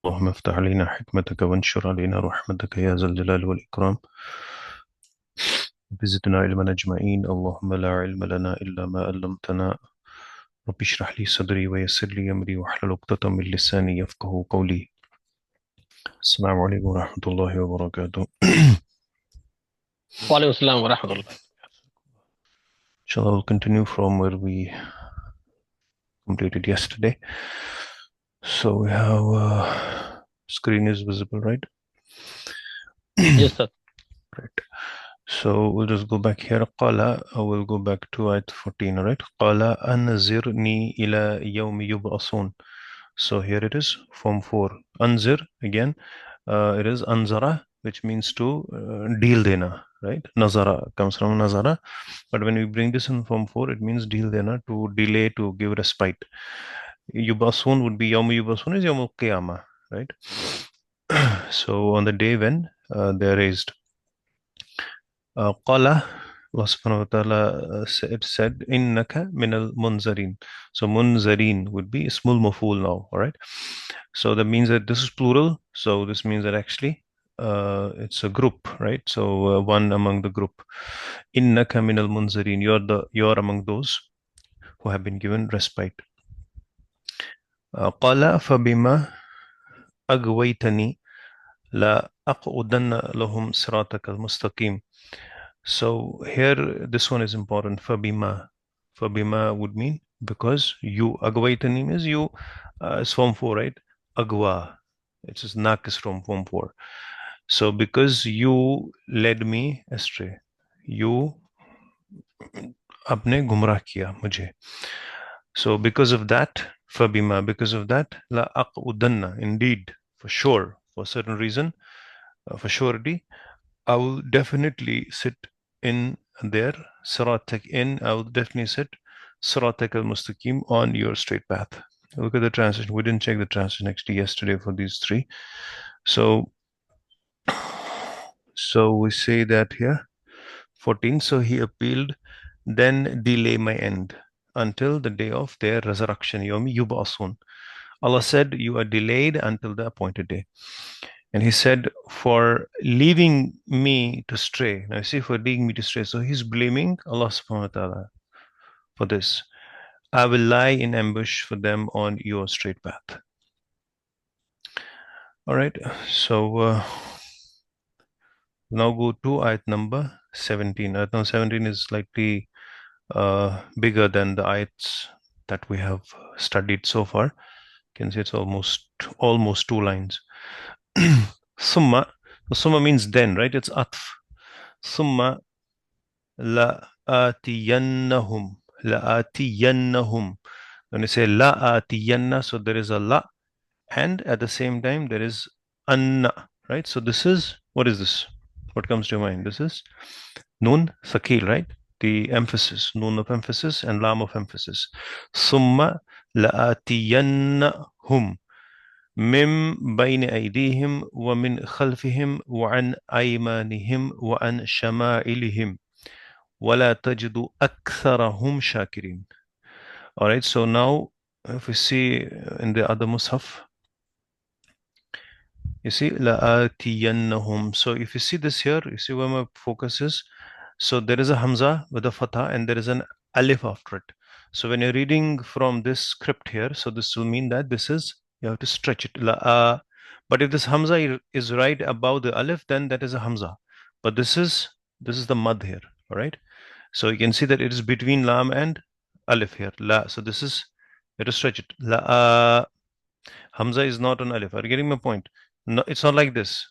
اللهم افتح علينا حكمتك وانشر علينا رحمتك يا ذا الجلال والإكرام. بزدنا علما أجمعين. اللهم لا علم لنا إلا ما علمتنا. رب اشرح لي صدري ويسر لي أمري واحلل عقدة من لساني يفقهوا قولي. السلام عليكم ورحمة الله وبركاته. Walaikum Assalam wa rahmatullah. Inshallah, we'll continue from where we completed yesterday. So we have screen is visible, right? Yes, sir. Right. So we'll just go back here. Qala, we'll go back to ayat 14, all right? Qala anzirni ila yawmi yub'asun. So here it is, form 4. Anzir, again, it is anzara, which means to deal dena, right? Nazara comes from nazara. But when we bring this in form 4, it means deal dena, to delay, to give respite. Yub'asun would be yawmi yub'asun is yawmul qiyamah, right? So on the day when they're raised. Qala, Allah subhanahu wa ta'ala said, Innaka minal munzarin. So munzarin would be ismul maful now, all right? So that means that this is plural. So this means that actually it's a group, right? So one among the group. Innaka minal munzarin. You're among those who have been given respite. Qala fabima agwaytani la aqudanna lahum siratakal mustaqim. So here, this one is important. Fabima. Fabima would mean because you. Agwaitani means you. It's form 4, right? Agwa. It's just nak is from form 4. So because you led me astray, you आपने गुमराह किया मुझे. So because of that, fabima, because of that, la aqudanna, indeed, for sure, for a certain reason, for surety, I will definitely sit in there, siratak in, I will definitely sit siratak al-mustaqim, on your straight path. Look at the translation. We didn't check the translation actually yesterday for these three. So we say that here, 14. So he appealed, then delay my end until the day of their resurrection. Yomi yub'asun. Allah said, you are delayed until the appointed day. And he said, for leaving me to stray. Now, you see, for leaving me to stray. So he's blaming Allah subhanahu wa ta'ala for this. I will lie in ambush for them on your straight path. All right. So now go to ayat number 17. Ayat number 17 is slightly bigger than the ayats that we have studied so far. You can see it's almost 2 lines. Summa. Summa means then, right? It's atf. Summa la'atiyannahum. La'atiyannahum. When you say la'atiyanna, so there is a la, and at the same time there is anna, right? So this is, what is this? What comes to your mind? This is nun thaqil, right? The emphasis, nun of emphasis and lam of emphasis. Summa la'atiyannahum. من بين أيديهم ومن خلفهم وعن أيمانهم وعن شمائلهم ولا تجد أكثرهم شاكرين. All right, so now if we see in the other mushaf, you see لآتينهم. So if you see this here, you see where my focus is. So there is a hamza with a fatha and there is an alif after it. So when you're reading from this script here, so this will mean that this is, you have to stretch it. But if this hamza is right above the alif, then that is a hamza. But this is the mad here. All right. So you can see that it is between lam and alif here. La. So this is, you have to stretch it. La. Hamza is not on alif. Are you getting my point? No, it's not like this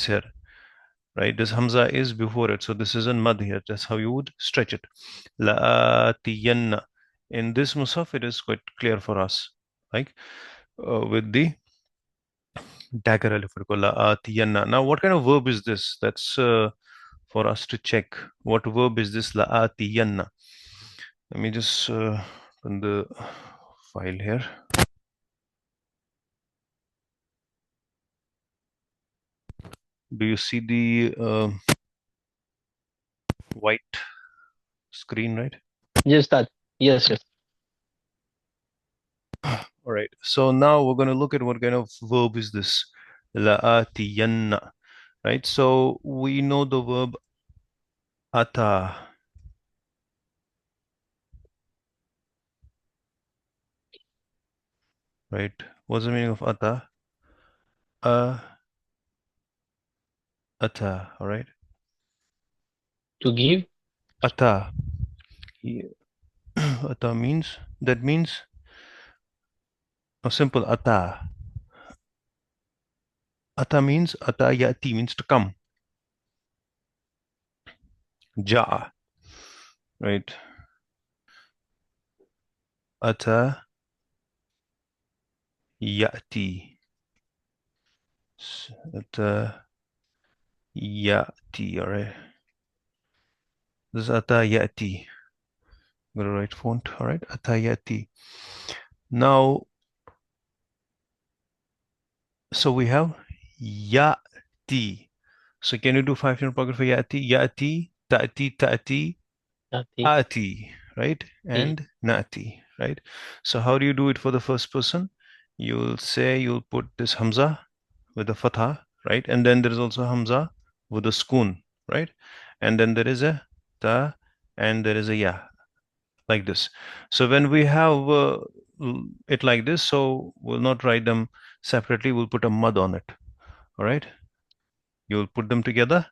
here, right? This hamza is before it, so this is in mad here. That's how you would stretch it. La'atiyanna. In this musaf, it is quite clear for us, like with the dagger alif. La'atiyanna. Now, what kind of verb is this? That's for us to check. What verb is this? La'atiyanna. Let me just open the file here. Do you see the white screen, right? Yes, that. Yes, yes. All right. So now we're going to look at what kind of verb is this. La'atiyanna. Right. So we know the verb ata. Right. What's the meaning of ata? Ata. All right. To give, Ata. Yeah. Ata means, that means, a simple ata. Ata means, ata yati means to come. Ja'a. Right. Ata yati. Ata yati. All right. This is ata yati. Got a right font. All right. Ata yati. Now, so we have yati. So can you do 5 unit pocket for yati? Yati, ta'ati, Ati, ati, right? Ti, And nati, right? So how do you do it for the first person? You'll say you'll put this hamza with a fatha, right? And then there is also hamza with a spoon, right? And then there is a ta and there is a ya, like this. So when we have it like this, so we'll not write them separately, we'll put a mud on it, all right? You'll put them together,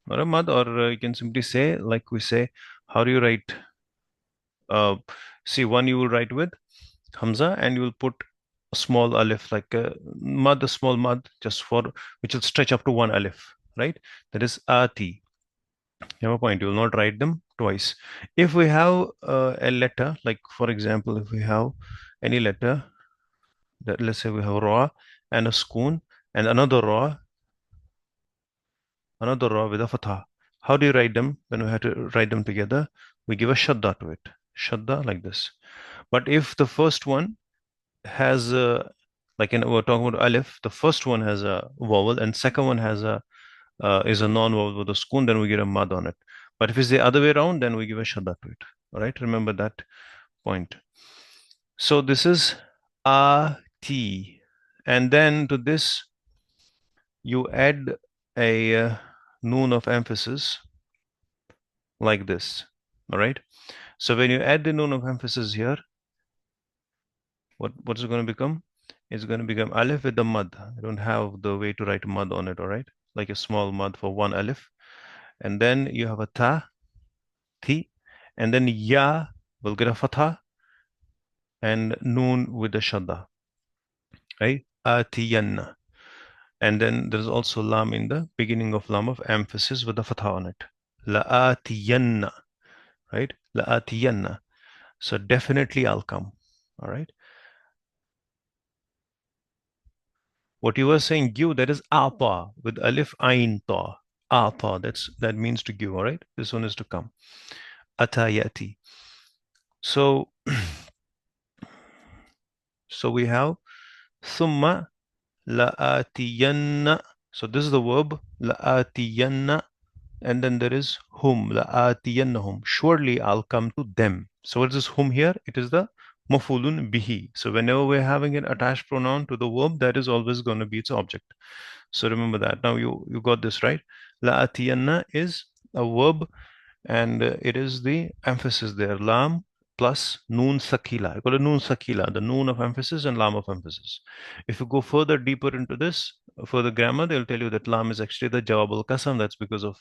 or a mud, or you can simply say, like we say, how do you write? Uh, See, one you will write with Hamza, and you will put a small alif, like a mud, a small mud, just for which will stretch up to one alif, right? That is ati. You have a point. You will not write them twice. If we have a letter, like for example, if we have any letter, that let's say we have ra and a spoon and another ra with a fatha. How do you write them? When we have to write them together, we give a shadda to it. Shadda like this. But if the first one has like we're talking about alif, the first one has a vowel and second one has a is a non-vowel with a spoon, then we get a mud on it. But if it's the other way around, then we give a shadda to it. All right, remember that point. So this is a t, and then to this you add a noon of emphasis like this. All right. So when you add the noon of emphasis here, what's it going to become? It's going to become alif with the mud. I don't have the way to write mud on it. All right, like a small mud for one alif, and then you have a ta, thi, and then ya will get a fatha and noon with the shadda, right? Atiyanna. And then there's also lam in the beginning of lam of emphasis with the fatha on it. La'atiyanna, right? La'atiyanna. So definitely I'll come. All right. What you were saying, give, that is apa with alif ain ta. Apa, that means to give. All right. This one is to come. Atayati. So so we have summa la'atiyanna. So this is the verb la'atiyanna, and then there is whom, la'atiyannahum. Surely I'll come to them. So what is this whom here? It is the mafulun bihi. So whenever we're having an attached pronoun to the verb, that is always going to be its object. So remember that. Now you got this right. La'atiyanna is a verb, and it is the emphasis there, lam plus noon sakila. I call it noon sakila, the noon of emphasis and lam of emphasis. If you go further deeper into this, further grammar, they'll tell you that lam is actually the jawab al kasam. That's because of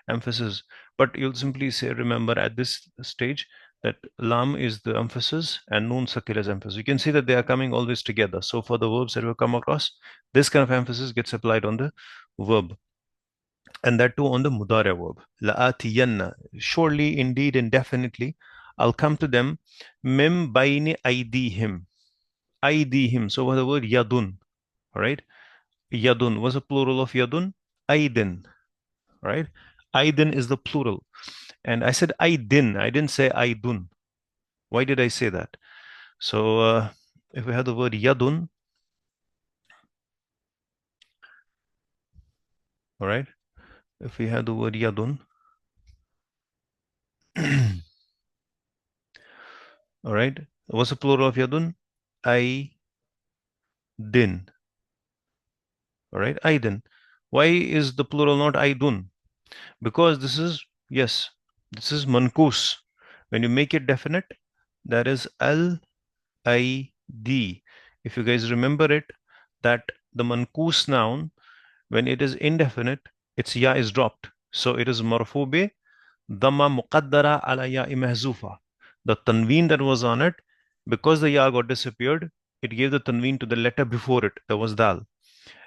emphasis. But you'll simply say, remember at this stage that lam is the emphasis and noon sakila is emphasis. You can see that they are coming always together. So for the verbs that we come across, this kind of emphasis gets applied on the verb, and that too on the mudara verb. La'atiyanna. Surely, indeed, and definitely, I'll come to them. Mim baini aidihim. Aidihim. So the word yadun. All right. Yadun. What's the plural of yadun? Aidin. Right. Aidin is the plural. And I said aidin. I didn't say aidun. Why did I say that? So if we have the word yadun, all right. If we have the word yadun, all right. What's the plural of yadun? Aydin. All right, Aydin. Why is the plural not Aydun? Because this is, yes, this is mankus. When you make it definite, that is al id. If you guys remember it, that the mankus noun, when it is indefinite, its ya is dropped. So it is marfu bi dhamma muqaddara ala ya mahzufa. The tanween that was on it, because the ya got disappeared, it gave the tanween to the letter before it. That was dal.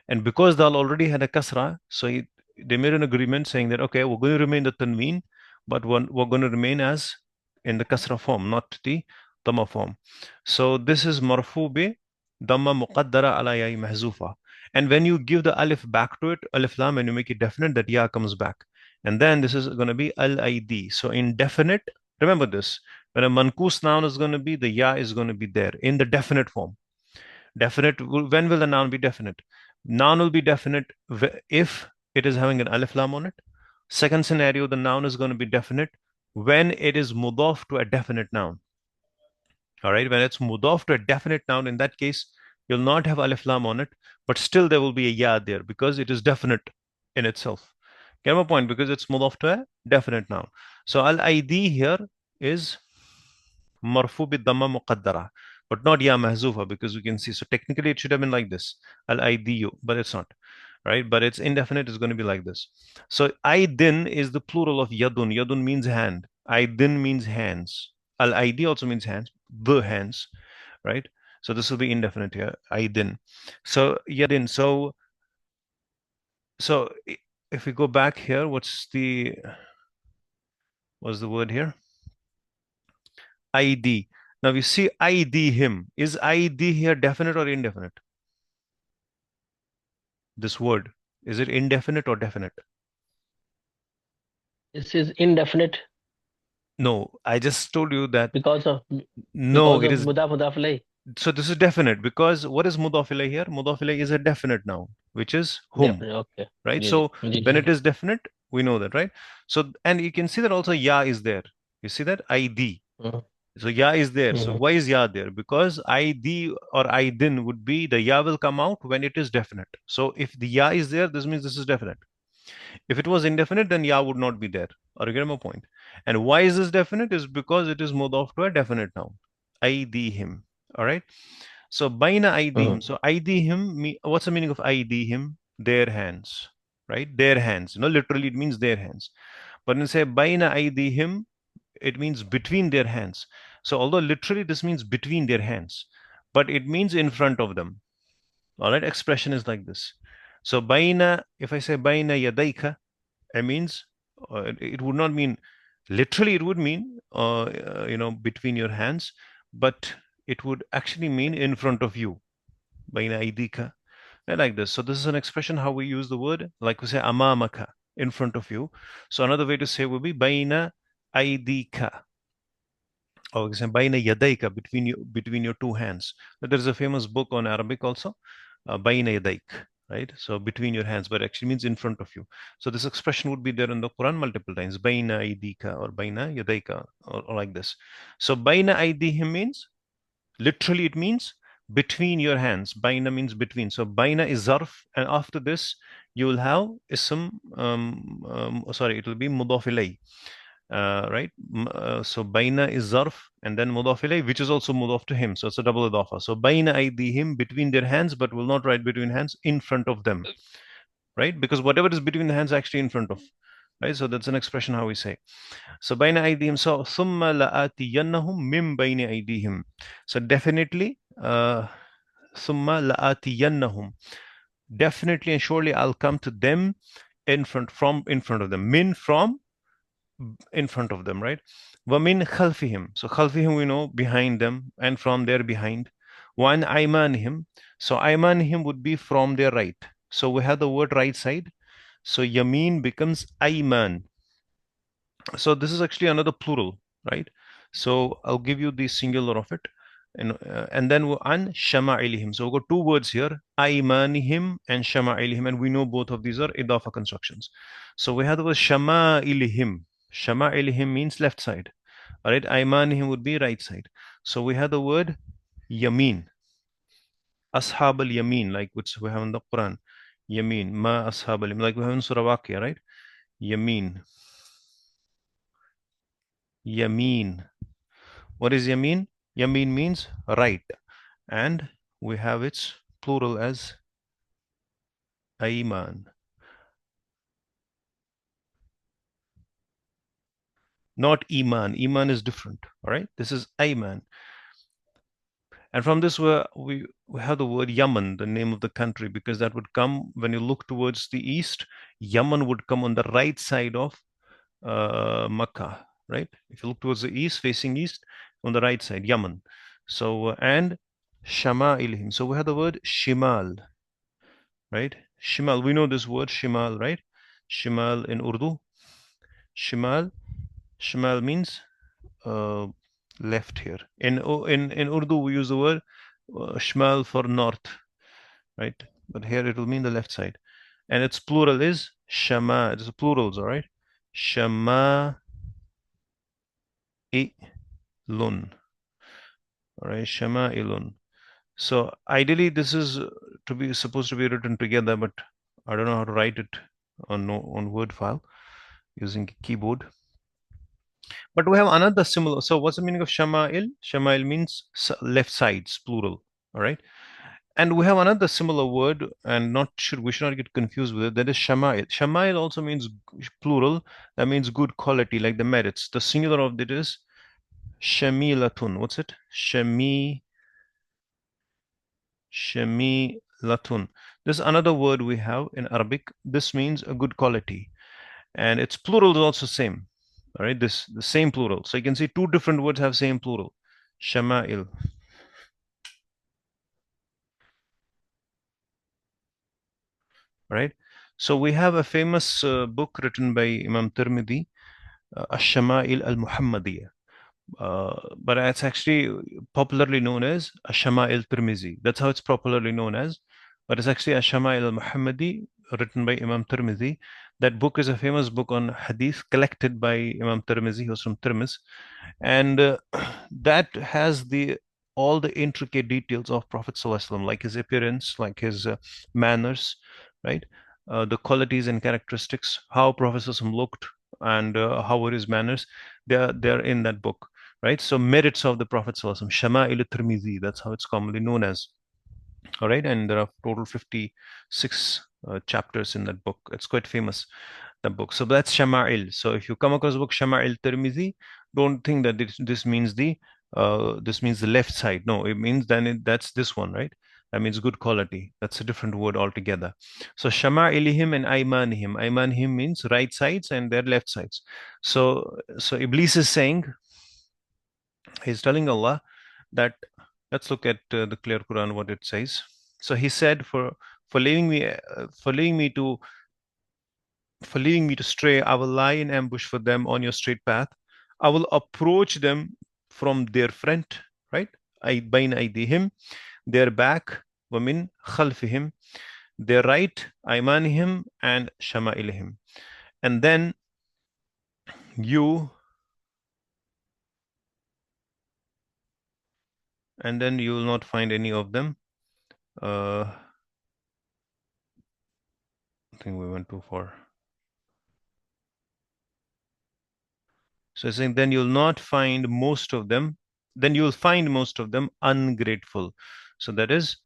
And because dal already had a kasra, so they made an agreement saying that, okay, we're going to remain the tanween, but we're going to remain as in the kasra form, not the dhamma form. So this is marfu bi dhamma muqaddara ala ya mahzufa. And when you give the alif back to it, alif lam, and you make it definite, that ya comes back. And then this is going to be al-id. So in definite, remember this, when a mankus noun is going to be, the ya is going to be there in the definite form. Definite, when will the noun be definite? Noun will be definite if it is having an alif lam on it. Second scenario, the noun is going to be definite when it is mudaf to a definite noun. All right, when it's mudaf to a definite noun, in that case, you'll not have alif lam on it, but still there will be a ya there because it is definite in itself. Get my point? Because it's mudaf to a definite noun. So al-id here is marfu bi dhamma muqaddara, but not ya mahzufa, because we can see. So technically it should have been like this, al-idu, but it's not, right? But it's indefinite, it's going to be like this. So aydin is the plural of yadun. Yadun means hand. Aydin means hands. Al-id also means hands, the hands, right? So this will be indefinite here, aydin. So yadin. So if we go back here, what's the word here? ID. Now we see ID him. Is ID here definite or indefinite? This word. Is it indefinite or definite? This is indefinite No, I just told you that because of no, it is. mudaf alayh. So this is definite because what is mudaf ilayh here? Mudaf ilayh is a definite noun, which is whom, Definite. Okay. right? Ji ji So ji when ji it is definite, we know that, right? So, and you can see that also ya is there. You see that? ID. Hmm, So ya is there. So hmm, why is ya there? Because ID or idin would be, the ya will come out when it is definite. So if the ya is there, this means this is definite. If it was indefinite, then ya would not be there. Or you get my point? And why is this definite? Is because it is mudaf to a definite noun. Aydihim. All right. So baina aydihim. Hmm. So aydihim, what's the meaning of aydihim? Their hands. Right? Their hands. No, literally it means their hands. But when you say baina aydihim, it means between their hands. So although literally this means between their hands, but it means in front of them. All right, expression is like this. So baina, if I say baina yadayka, it means it would not mean literally. It would mean between your hands, but it would actually mean in front of you. Baina aidika, like this. So this is an expression how we use the word, like we say amamaka, in front of you. So another way to say would be baina aidika, or we say baina yadayka, between your two hands. There is a famous book on Arabic also, baina yadayk, right? So between your hands, but actually means in front of you. So this expression would be there in the Quran multiple times, baina aidika or baina yadayka, or like this. So baina aidihim means, literally it means between your hands. Baina means between. So baina is zarf, and after this you will have ism. Sorry, it will be mudaf ilay, right? So baina is zarf, and then mudaf ilay, which is also mudaf to him. So it's a double idafa. So baina aydihim, between their hands, but will not write between hands, in front of them, right? Because whatever is between the hands actually in front of, right? So that's an expression how we say. So baina aydihim. So thumma la'atiyannahum min bayni aydihim. So definitely, thumma la'atiyannahum. Definitely and surely I'll come to them in front of them. Min, from, in front of them, right? Wamin khalfihim. So khalfihim we know, behind them, and from their behind. One aymanihim. So aymanihim would be from their right. So we have the word right side. So yameen becomes ayman. So this is actually another plural, right? So I'll give you the singular of it. And then an shama'ilihim. So we've got two words here, aymanihim and shama'ilihim, and we know both of these are idafa constructions. So we have the word shama'ilihim. Shama'ilihim means left side. All right, aymanihim would be right side. So we have the word yamin. Ashab al-Yamin, like which we have in the Quran. Yamin. Ma ashab al-Yamin. Like we have in Surah Waqia, right? Yamin. Yamin. What is Yamin? Yamin means right. And we have its plural as Ayman. Not Iman. Iman is different. All right. This is Ayman. And from this, we have the word Yemen, the name of the country, because that would come when you look towards the east. Yemen would come on the right side of Makkah, right? If you look towards the east, facing east, on the right side, Yemen. So, and Shama'ilhim. So we have the word Shimal, right? Shimal. We know this word Shimal, right? Shimal in Urdu. Shimal. Shimal means uh, left here. In Urdu, we use the word Shmal for north, right? But here it will mean the left side. And its plural is Shama. It's plurals, all right? Shama ilun. All right, Shama ilun. So ideally, this is to be supposed to be written together, but I don't know how to write it on Word file using keyboard. But we have another similar. So what's the meaning of Shama'il? Shama'il means left sides, plural. All right. And we have another similar word, and not should we should not get confused with it. That is Shama'il. Shama'il also means plural. That means good quality, like the merits. The singular of it is Shamilatun. What's it? Shamilatun. This is another word we have in Arabic. This means a good quality, and its plural is also same. All right, this the same plural. So you can see two different words have same plural. Shama'il. Right. So we have a famous book written by Imam Tirmidhi, Ash-Shama'il al-Muhammadiyah. But it's actually popularly known as Ash-Shama'il Tirmizi. That's how it's popularly known as. But it's actually Ash-Shama'il al-Muhammadi, written by Imam Tirmizi. That book is a famous book on hadith collected by Imam Tirmizi, who's from Tirmiz. And that has the all the intricate details of Prophet ﷺ, like his appearance, like his manners, right? The qualities and characteristics, how Prophet ﷺ looked, and how were his manners. They're in that book, right? So merits of the Prophet ﷺ, Shama'il Tirmizi, that's how it's commonly known as. All right, and there are total 56 chapters in that book. It's quite famous, the book. So that's Shama'il. So if you come across the book Shama'il Tirmizi, don't think that this means the left side. No, it means that's this one, right? That means good quality. That's a different word altogether. So Shama'ilihim and Aymanihim. Aymanihim means right sides and their left sides. So Iblis is saying, he's telling Allah that let's look at the clear Quran what it says. So he said, for leaving me for leaving me to for leaving me to stray, I will lie in ambush for them on your straight path. I will approach them from their front, right? I bain aydihim, their back, wamin khalfihim, their right, aymanihim, and shama'ilihim. And then you you will not find any of them. I think we went too far. So it's saying then you'll not find most of them, then you'll find most of them ungrateful. So that is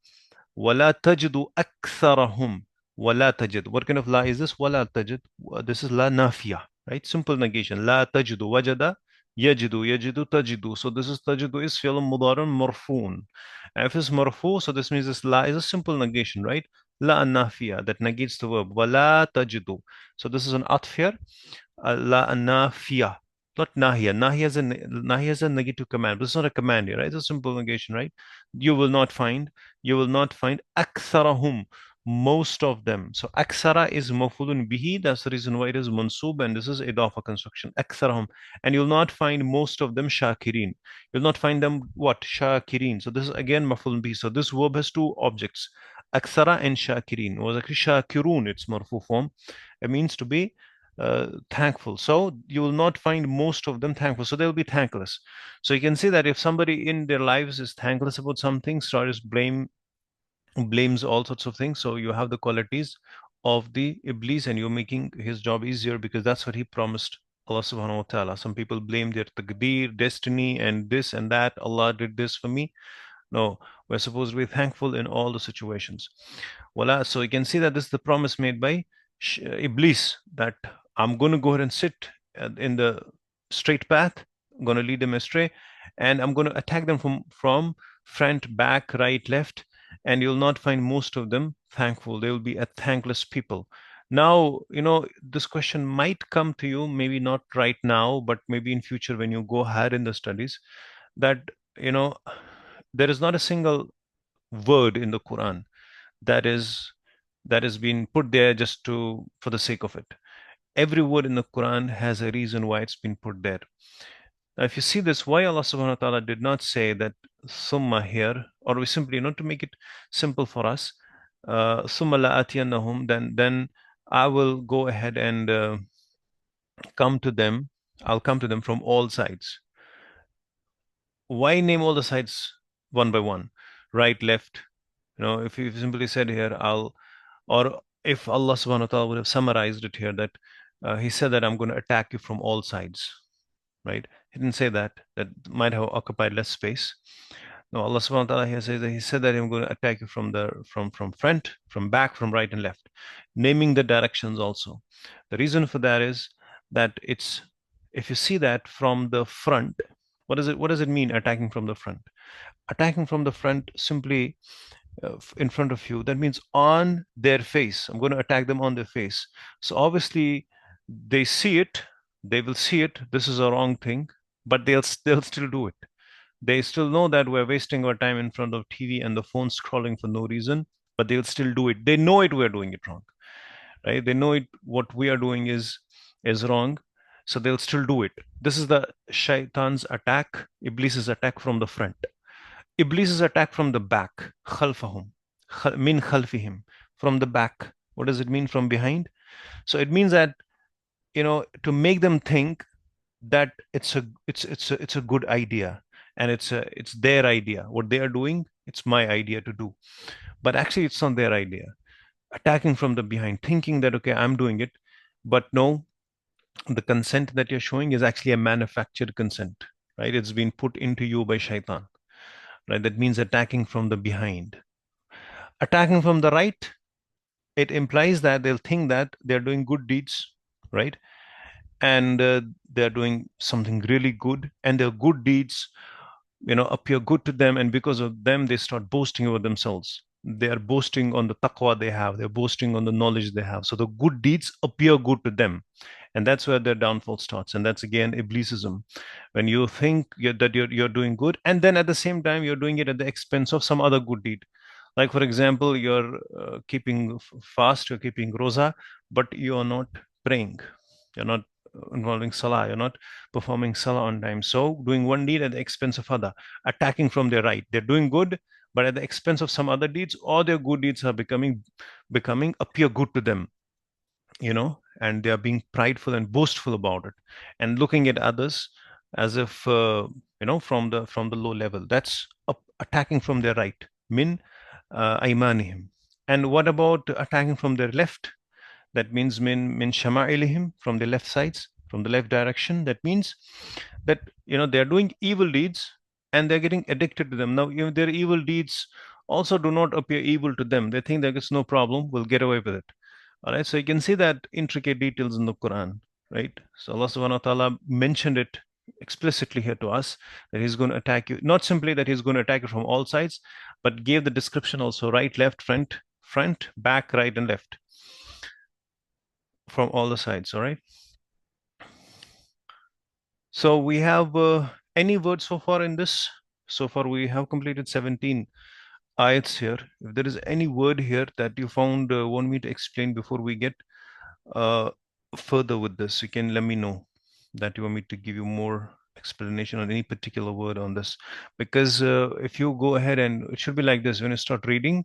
وَلَا تَجِدُ أَكْثَرَهُمْ وَلَا تَجِد. What kind of la is this? وَلَا تَجِد. This is la nafiya, right? Simple negation. لَا تَجِدُ وَجَدَ يَجِدُ يَجِدُ تَجِدُ. So this is تَجِدُ is fi'l mudari marfu'un. And if it's marfu, so this means this la is a simple negation, right? La nafiya, that negates the verb. وَلَا تَجِدُ. So this is an atf here. La nafiya. Not nahiya. Nahiya is a negative command, but it's not a command here, right? It's a simple negation, right? You will not find, you will not find aktharahum, most of them. So aksara is mafulun bihi. That's the reason why it is mansub, and this is idafa construction. Aktharahum, and you'll not find most of them shakirin. You'll not find them what shakirin. So this is again mafulun bihi. So this verb has two objects, aksara and shakirin. It was actually shakirun. Its marfu form. It means to be thankful. So you will not find most of them thankful. So they'll be thankless. So you can see that if somebody in their lives is thankless about something, so just blame blames all sorts of things. So you have the qualities of the Iblis, and you're making his job easier because that's what he promised Allah subhanahu wa ta'ala. Some people blame their taqdeer, destiny, and this and that. Allah did this for me. No, we're supposed to be thankful in all the situations. Voila. So you can see that this is the promise made by Iblis, that I'm going to go ahead and sit in the straight path. I'm going to lead them astray, and I'm going to attack them from front, back, right, left, and you'll not find most of them thankful. They will be a thankless people. Now, this question might come to you, maybe not right now, but maybe in future when you go higher in the studies, that you know there is not a single word in the Quran that is being put there just to for the sake of it. Every word in the Quran has a reason why it's been put there. Now, if you see this, why Allah subhanahu wa ta'ala did not say that summa here, or we simply, to make it simple for us, summa la'atiyannahum, then I will go ahead and come to them, I'll come to them from all sides. Why name all the sides one by one? Right, left. If you simply said here, or if Allah subhanahu wa ta'ala would have summarized it here, that He said that I'm going to attack you from all sides, right? He didn't say that. That might have occupied less space. No, Allah subhanahu wa ta'ala here says that He said that I'm going to attack you from front, from back, from right and left, naming the directions also. The reason for that is that it's if you see that from the front, what does it mean attacking from the front? Attacking from the front simply in front of you, that means on their face. I'm going to attack them on their face. So obviously they see it, they will see it, this is a wrong thing, but they'll still do it. They still know that we're wasting our time in front of TV and the phone scrolling for no reason, but they'll still do it. They know it, we're doing it wrong, right? They know it, what we are doing is wrong, so they'll still do it. This is the shaitan's attack, Iblis's attack from the front. Iblis's attack from the back, khalfahum, min khalfihim, from the back. What does it mean from behind? So it means that to make them think that it's a good idea, and it's their idea. What they are doing, it's my idea to do, but actually it's not their idea. Attacking from the behind, thinking that okay, I'm doing it, but no, the consent that you're showing is actually a manufactured consent, right? It's been put into you by shaitan, right? That means attacking from the behind. Attacking from the right, it implies that they'll think that they're doing good deeds, right? And they're doing something really good, and their good deeds appear good to them, and because of them they start boasting over themselves. They are boasting on the taqwa they have, they're boasting on the knowledge they have, so the good deeds appear good to them, and that's where their downfall starts. And that's again iblisism, when you think that you're doing good, and then at the same time you're doing it at the expense of some other good deed. Like for example, you're keeping fast, you're keeping roza, but you're not praying, you're not involving salah, you're not performing salah on time. So doing one deed at the expense of other, attacking from their right. They're doing good, but at the expense of some other deeds, or their good deeds are becoming appear good to them, and they are being prideful and boastful about it, and looking at others as if from the low level. That's attacking from their right, min aymanihim. And what about attacking from their left? That means min shama'ilihim, from the left sides, from the left direction. That means that they're doing evil deeds, and they're getting addicted to them. Now, their evil deeds also do not appear evil to them. They think that it's no problem, we'll get away with it. All right, so you can see that intricate details in the Quran, right? So Allah subhanahu wa ta'ala mentioned it explicitly here to us, that He's going to attack you. Not simply that He's going to attack you from all sides, but gave the description also: right, left, front, back, right, and left, from all the sides. All right. So we have any words so far in this? So far we have completed 17 ayats here. If there is any word here that you found want me to explain before we get uh, further with this, you can let me know that you want me to give you more explanation on any particular word on this. Because if you go ahead, and it should be like this: when you start reading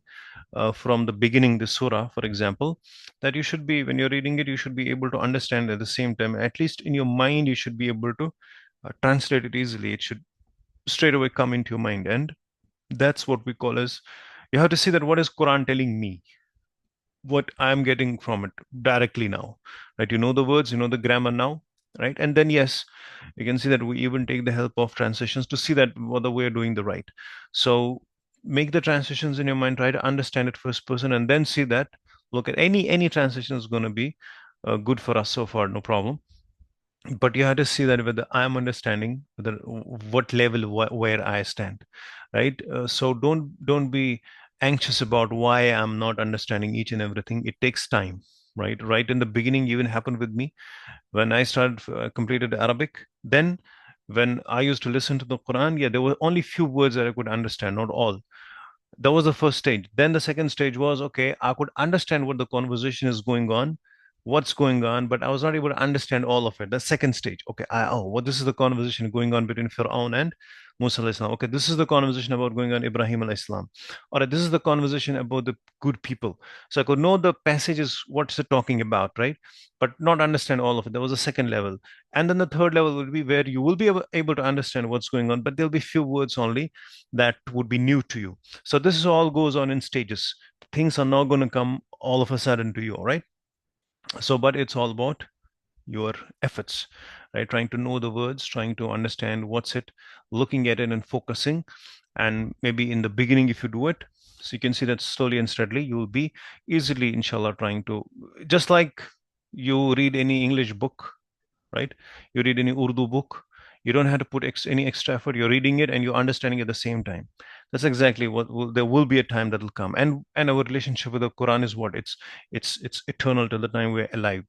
from the beginning, the surah, for example, that you should be, when you're reading it, you should be able to understand at the same time, at least in your mind, you should be able to translate it easily. It should straight away come into your mind. And that's what we call as You have to see that what is Quran telling me, what I'm getting from it directly now, right? You know the words, you know the grammar now, right? And then yes, you can see that we even take the help of translations to see that whether we're doing the right. So make the translations in your mind, try to understand it first person, and then see that. Look at any translation is going to be good for us so far, no problem. But you have to see that whether I'm understanding whether what level where I stand, right? So don't be anxious about why I'm not understanding each and everything. It takes time, right in the beginning even happened with me when I started completed Arabic. Then when I used to listen to the Quran, yeah, there were only few words that I could understand, not all. That was the first stage. Then the second stage was, okay, I could understand what the conversation is going on, what's going on, but I was not able to understand all of it. The second stage, okay, what this is the conversation going on between Fir'aun and Musa alayhi salam. Okay, this is the conversation about going on Ibrahim alayhi salam. Or this is the conversation about the good people. So I could know the passages, what's it talking about, right? But not understand all of it. That was the second level. And then the third level would be where you will be able to understand what's going on, but there'll be few words only that would be new to you. So this is all goes on in stages. Things are not going to come all of a sudden to you, all right? So, but it's all about your efforts, right? Trying to know the words, trying to understand what's it, looking at it and focusing. And maybe in the beginning, if you do it, so you can see that slowly and steadily, you will be easily, inshallah, trying to, just like you read any English book, right? You read any Urdu book, you don't have to put any extra effort. You're reading it and you're understanding at the same time. That's exactly what there will be a time that will come. And our relationship with the Quran is what it's eternal till the time we're alive.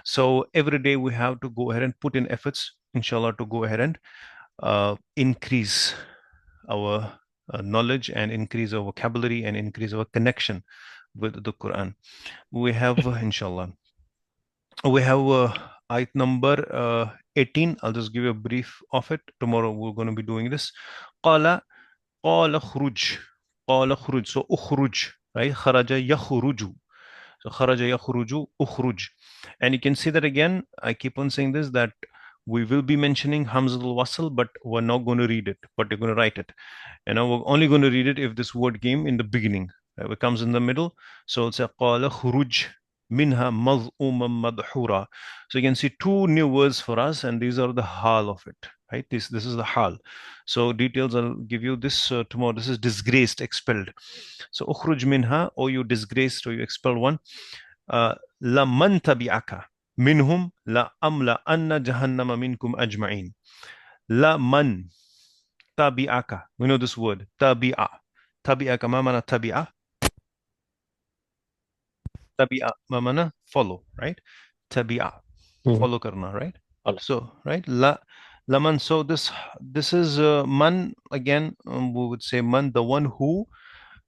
So every day we have to go ahead and put in efforts, inshallah, to go ahead and increase our knowledge and increase our vocabulary and increase our connection with the Quran. We have, inshallah, we have ayat number 18. I'll just give you a brief of it. Tomorrow we're going to be doing this. قال قال خروج قال خروج. So ukhruj, right? خرج يخرج. So خرج يخرج ukhruj. And you can see that again. I keep on saying this, that we will be mentioning Hamzatul Wasl, but we're not going to read it, but you're going to write it. We're only going to read it if this word came in the beginning. It comes in the middle. So it's a قال خروج minha مظؤوما مدحورا. So you can see two new words for us, and these are the hal of it, right? This is the hal. So details I'll give you this tomorrow. This is disgraced, expelled. So ukhruj minha, or you disgraced, or you expelled one. La man tabi'aka minhum la amla anna jahannama minkum ajma'in. La man tabi'aka. We know this word, tabi'a. Tabi'aka, ma mana tabi'a? Tabi'a, ma mana follow, right? Tabi'a, Mhm. follow karna, right? Follow. So, right, laman. So this is man again. We would say man, the one who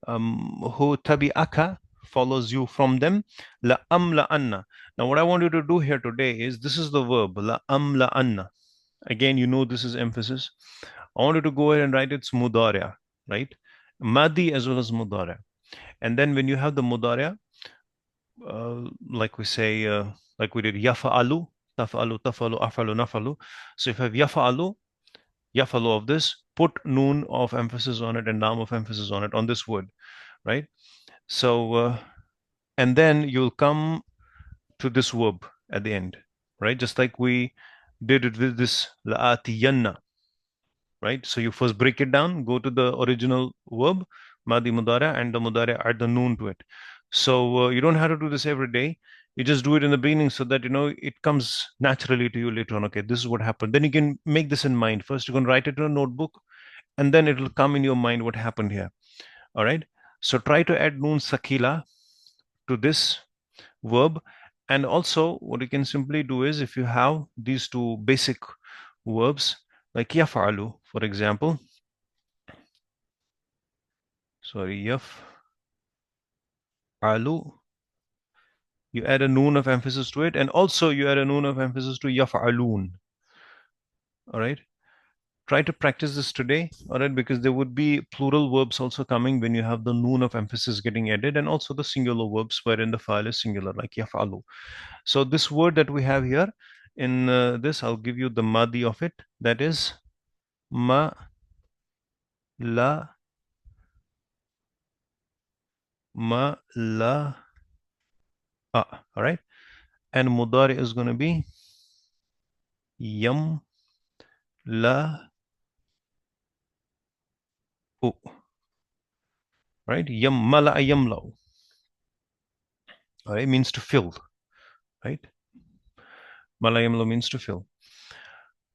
tabi'aka, follows you from them. La amla anna. Now, what I want you to do here today is, this is the verb la amla anna. Again, you know this is emphasis. I want you to go ahead and write its mudariya, right? Madi as well as mudariya. And then when you have the mudariya, like we say, like we did yafa'alu, taf'alu, tafalu, afalu, nafalu. So if you have yafa'alu, yafalu of this, put noon of emphasis on it and lam of emphasis on it, on this word, right? So, and then you'll come to this verb at the end, right? Just like we did it with this la'atiyanna, right? So you first break it down, go to the original verb, Madi Mudara, and the Mudara add the noon to it. So you don't have to do this every day. You just do it in the beginning so that it comes naturally to you later on. Okay, this is what happened. Then you can make this in mind. First, you can write it in a notebook, and then it will come in your mind what happened here. All right. So try to add noon sakila to this verb. And also, what you can simply do is, if you have these two basic verbs, like yaf'alu, for example, sorry, yaf'alu, you add a noon of emphasis to it, and also you add a noon of emphasis to yaf'alun. All right. Try to practice this today, all right, because there would be plural verbs also coming when you have the noon of emphasis getting added, and also the singular verbs wherein the file is singular, like yaf'alu. So this word that we have here in this, I'll give you the madi of it. That is ma la Ma la a. All right. And mudari is going to be yam la u. Right. Yam mala yamlau. All right. Means to fill. Right. Mala yamlau means to fill.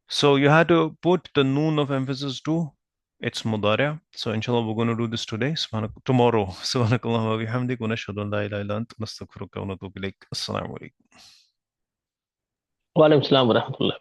So you had to put the noon of emphasis to its mudari'. So inshallah we're going to do this today. Tomorrow. Subhanakallah wa bihamdik wa nashhadu an la ilaha illa ant nastaghfiruka wa natubu ilaik. Assalamu alaikum. Wa alaikum salam wa rahmatullah.